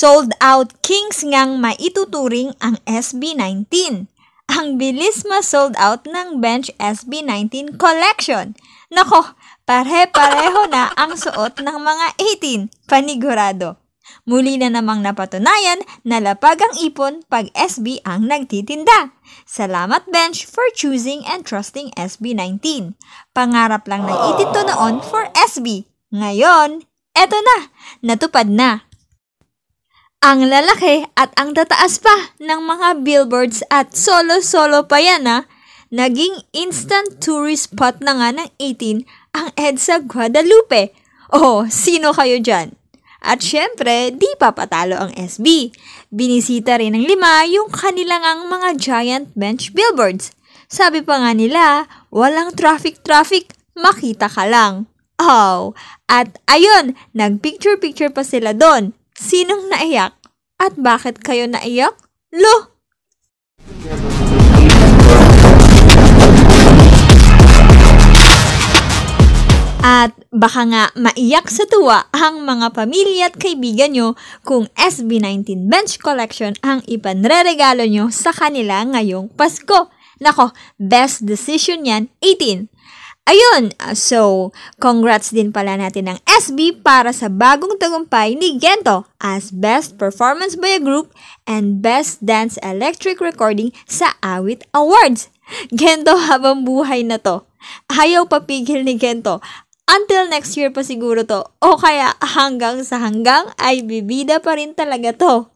Sold out kings ngang maituturing ang SB19. Ang bilis ma-sold out ng Bench SB19 collection. Nako, pare-pareho na ang suot ng mga 18, panigurado. Muli na namang napatunayan na lapag ang ipon pag SB ang nagtitinda. Salamat Bench for choosing and trusting SB19. Pangarap lang ng 18 to noon for SB. Ngayon, eto na, natupad na. Ang lalaki at ang tataas pa ng mga billboards at solo-solo pa yan naging instant tourist spot na nga ng 18 ang EDSA Guadalupe. Oh, sino kayo dyan? At syempre, di pa patalo ang SB. Binisita rin ng 5 yung kanilang ang mga giant bench billboards. Sabi pa nga nila, walang traffic, makita ka lang. Oh, at ayun, nag-picture-picture pa sila doon. Sinong naiyak? At bakit kayo naiyak? Lo! At baka nga maiyak sa tuwa ang mga pamilya at kaibigan nyo kung SB19 Bench Collection ang ipanreregalo nyo sa kanila ngayong Pasko. Nako, best decision yan, 18. Ayun, so congrats din pala natin ng SB para sa bagong tagumpay ni Gento as Best Performance by a Group and Best Dance Electric Recording sa Awit Awards. Gento habang buhay na to. Ayaw papigil ni Gento. Until next year pa siguro to. O kaya hanggang sa hanggang ay bibida pa rin talaga to.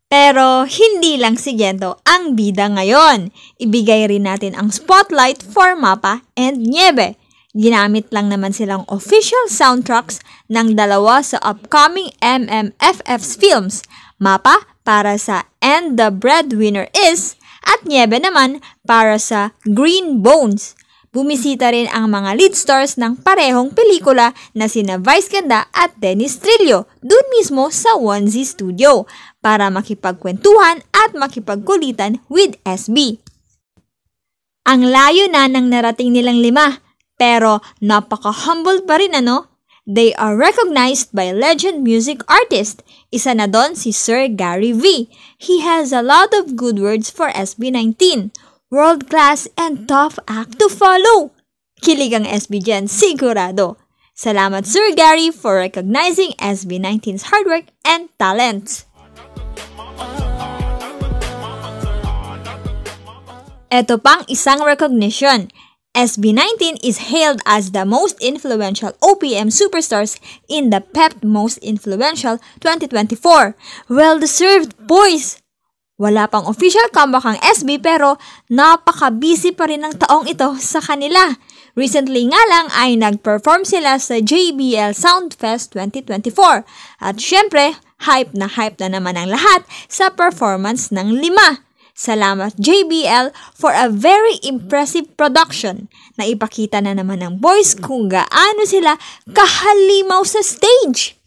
Pero hindi lang si Gento ang bida ngayon. Ibigay rin natin ang spotlight for Mapa and Niebe. Ginamit lang naman silang official soundtracks ng dalawa sa upcoming MMFF's films. Mapa para sa And the Breadwinner Is at Niebe naman para sa Green Bones. Bumisita rin ang mga lead stars ng parehong pelikula na sina Vice Ganda at Dennis Trillo dun mismo sa Onesie Studio para makipagkwentuhan at makipagkulitan with SB. Ang layo na ng narating nilang 5 pero napaka-humble pa rin They are recognized by legend music artist. Isa na doon si Sir Gary V. He has a lot of good words for SB19. World-class and tough act to follow. Kilig ang SB dyan, sigurado. Salamat Sir Gary for recognizing SB19's hard work and talents. Ito pang isang recognition. SB19 is hailed as the most influential OPM superstars in the PEP Most Influential 2024. Well-deserved, boys! Wala pang official comeback ang SB pero napaka-busy pa rin ng taong ito sa kanila. Recently nga lang ay nag-perform sila sa JBL Soundfest 2024. At syempre, hype na naman ang lahat sa performance ng 5. Salamat JBL for a very impressive production. Naipakita na naman ng boys kung gaano sila kahalimaw sa stage.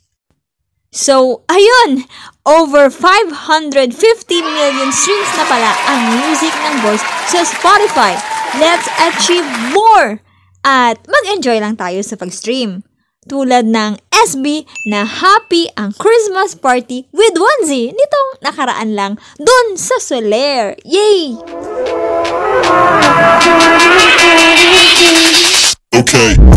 So, ayun! Over 550 million streams na pala ang music ng boys sa Spotify. Let's achieve more! At mag-enjoy lang tayo sa pag-stream. Tulad ng SB na happy ang Christmas party with Onesie nitong nakaraan lang dun sa Soler. Yay! Okay.